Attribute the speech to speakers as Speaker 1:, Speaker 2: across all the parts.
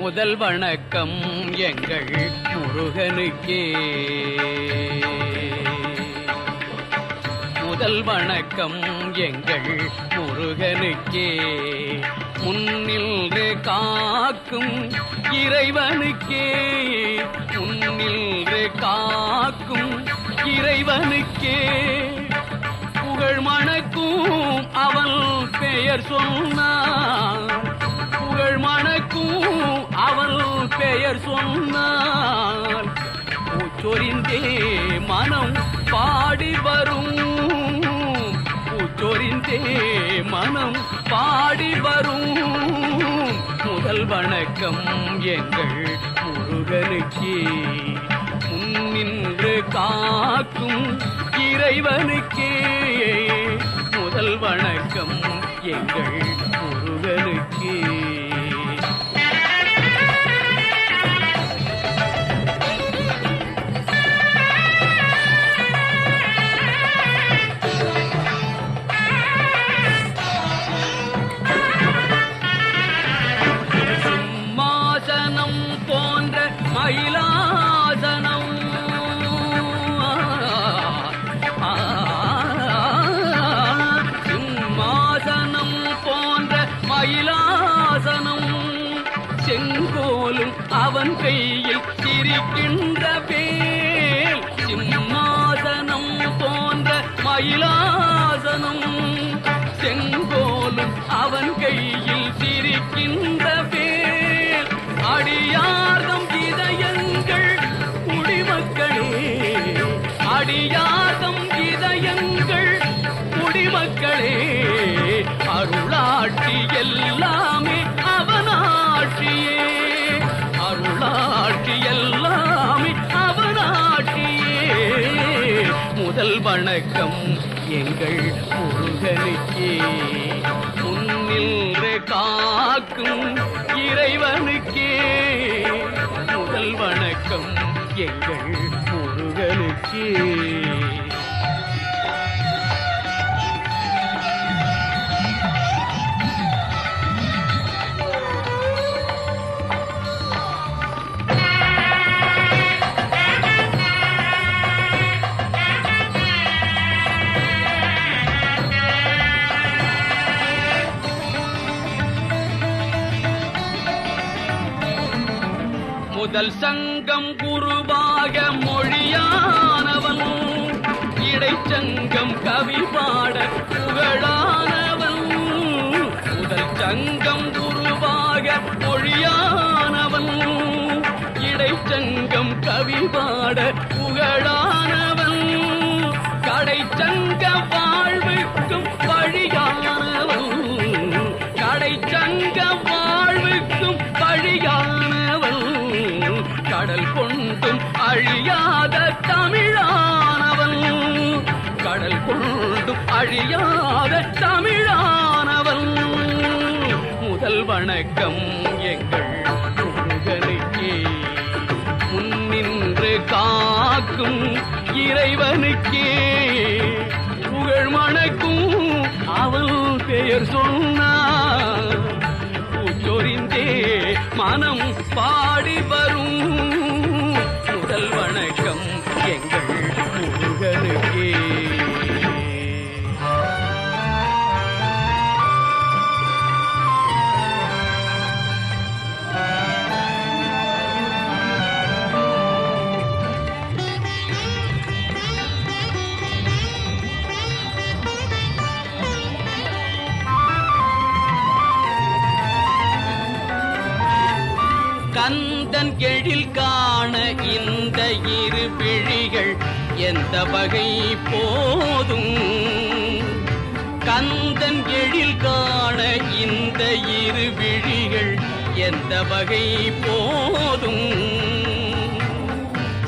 Speaker 1: முதல் வணக்கம் எங்கள் முருகனுக்கே. முதல் வணக்கம் எங்கள் முருகனுக்கே. முன்னின்று காக்கும் இறைவனுக்கே. முன்னின்று காக்கும் இறைவனுக்கே. புகழ் மணக்கும் அவன் பெயர் சொன்னான். புகழ் மணக்கும் அவன் பெயர் சொன்னான். பூச்சொரிந்தே மனம் பாடி வரும். பூச்சொரிந்தே மனம் பாடி வரும். முதல் வணக்கம் எங்கள் முருகனுக்கே. முன்னின்று காக்கும் இறைவனுக்கே. முதல் வணக்கம் எங்கள் முருகனுக்கே. சிம்மாசனம் போன்ற மயிலாசனம். சிம்மாசனம் போன்ற மயிலாசனம். செங்கோலும் அவன் கையில் சிரிக்கின்ற வேல். சிம்மாசனம் போன்ற மயிலாசனம். செங்கோலும் அவன் கையில் சிரிக்கின்ற வேல். அடியார்தம் இதயங்கள் குடிமக்களே. அடியார்தம் இதயங்கள் குடிமக்களே. அருளாட்சி எல்லாமே அவனாட்சியே. அருளாட்சி எல்லாமே அவனாட்சியே. முதல் வணக்கம் எங்கள் முருகனுக்கே. முன்னின்று காக்கும் இறைவனுக்கே. முதல் வணக்கம் எங்கள் முருகனுக்கே. முதல் சங்கம் குருவாக மொழியானவன். இடைச்சங்கம் கவி பாட புகழானவன். முதல் சங்கம் குருவாக மொழியானவன். இடைச்சங்கம் கவி பாட புகழானவன். கடைச்சங்க வாழ்வுக்கும் வழியானவன். கடைச்சங்க வாழ்வுக்கும் வழியானவன். கடல் கொண்டும் அழியாத தமிழானவன். கடல் கொண்டும் அழியாத தமிழானவன். முதல் வணக்கம் எங்கள் முருகனுக்கே. முன்னின்று காக்கும் இறைவனுக்கே. புகழ் மணக்கும் அவன் பெயர் சொன்னான். பூச்சொரிந்தே மனம் பாடி வரும். முதல் வணக்கம் எங்கள் முருகனுக்கே. கந்தன் எழில் காண இந்த இரு விழிகள் எந்த வகை போதும். கந்தன் எழில் காண இந்த இரு விழிகள் எந்த வகை போதும்.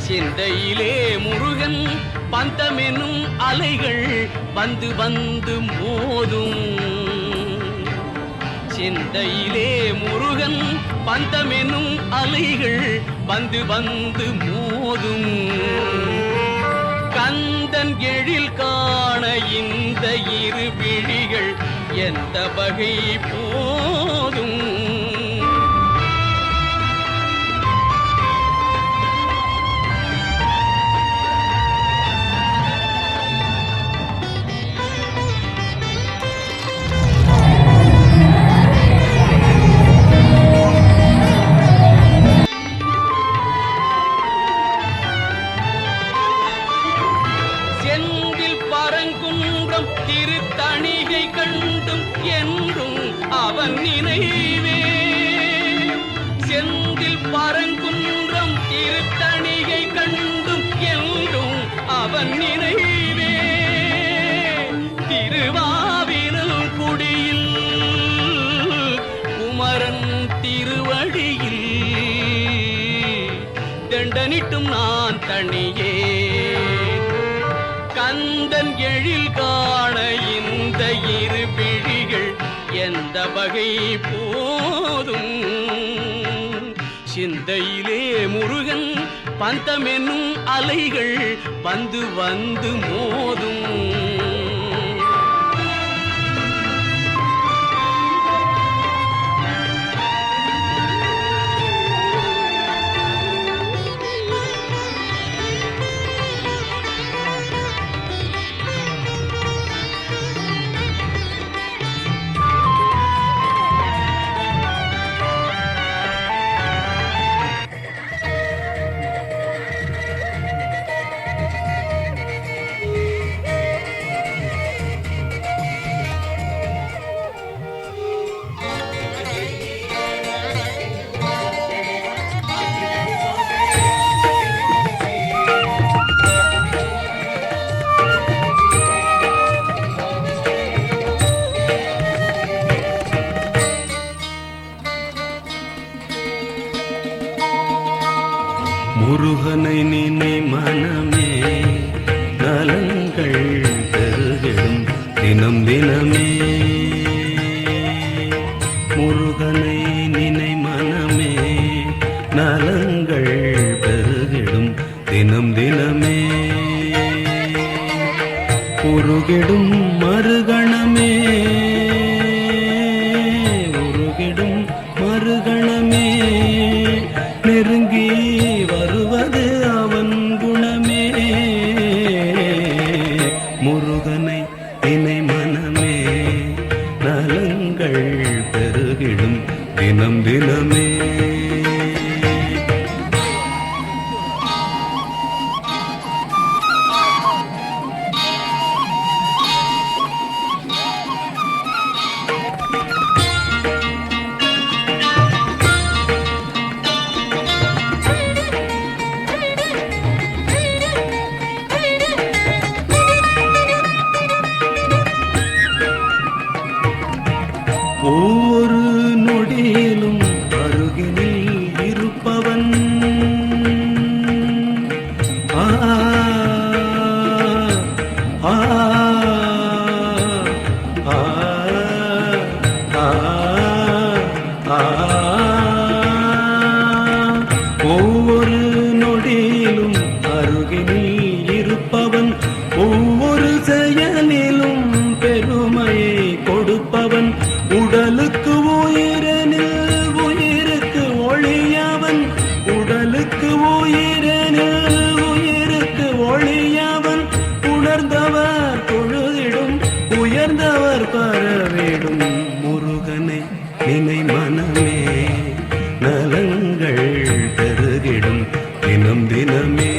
Speaker 1: சிந்தையிலே முருகன் பந்தமெனும் அலைகள் வந்து வந்து மோதும். சிந்தையிலே முருகன் பந்தமெனும் அலைகள் வந்து வந்து மோதும். கந்தன் எழில் காண இந்த இரு விழிகள் எந்த வகை போதும். அவன் நினைவே செந்தில் பரங்குன்றம் திருத்தணிகை கண்டும் என்றும் அவன் நினைவே திருவாவினல் குடியில் குமரன் திருவடியில் தண்டனிட்டும் நான் தனியே கந்தன் எழில் காண இந்த இரு விழிகள் எந்த வகை போதும் சிந்தையிலே முருகன் பந்தமென்னும் அலைகள் வந்து வந்து மோதும்
Speaker 2: முருகனை நினை மனமே நலங்கள் பெருகிடும் தினம் தினமே முருகனை நினை மனமே நலங்கள் பெருகிடும் தினம் தினமே உருகிடும் மறுகணமே உருகிடும் மறுகணமே நெருங்கி வருவது அவன் குணமே முருகனை இணை மனமே நலங்கள் பெருகிடும் தினம் தினமே ஒவ்வொரு நொடியிலும் அருகினில் இருப்பவன் ஆ ஆ ஆ ஆ ஒவ்வொரு நொடியிலும் அருகினில் இருப்பவன் ஒவ்வொரு செயலிலும் பெருமையை கொடுப்பவன் உடலுக்கு உயிரெனில் உயிருக்கு ஒளியவன் உடலுக்கு உயிரெனில் உயிருக்கு ஒளியவன் உணர்ந்தவர் தொழுதிடும் உயர்ந்தவர் பரவிடும் முருகனை நினை மனமே நலங்கள் பெருகிடும் தினம் தினமே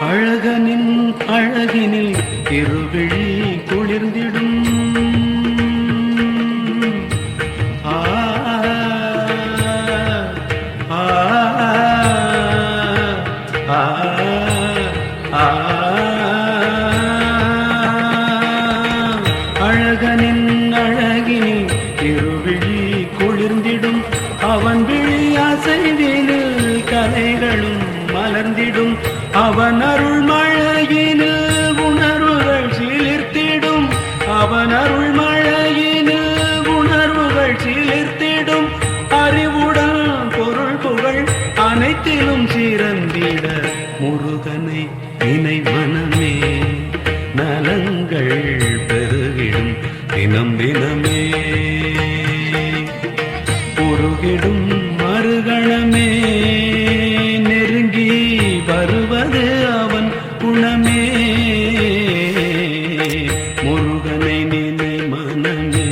Speaker 2: அழகனின் அழகினில் இருவிழி குளிர்ந்திடும் ஆ ஆ ஆ ஆ அழகனின் அழகினில் இருவிழி குளிர்ந்திடும் அவன் விழி அசைவினில் கலைகளும் மலர்ந்திடும் அவன் அருள் மழையினில் உணர்வுகள் சிலிர்த்திடும் அவன் அருள் மழையினில் உணர்வுகள் சிலிர்த்திடும் அறிவுடன் பொருள் புகழ் அனைத்திலும் சிறந்திட முருகனை நினை மனமே நலங்கள் பெருகிடும் தினம் தினமே தினமே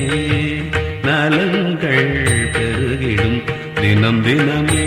Speaker 2: நலங்கள் பெருகிடும் தினம் தினமே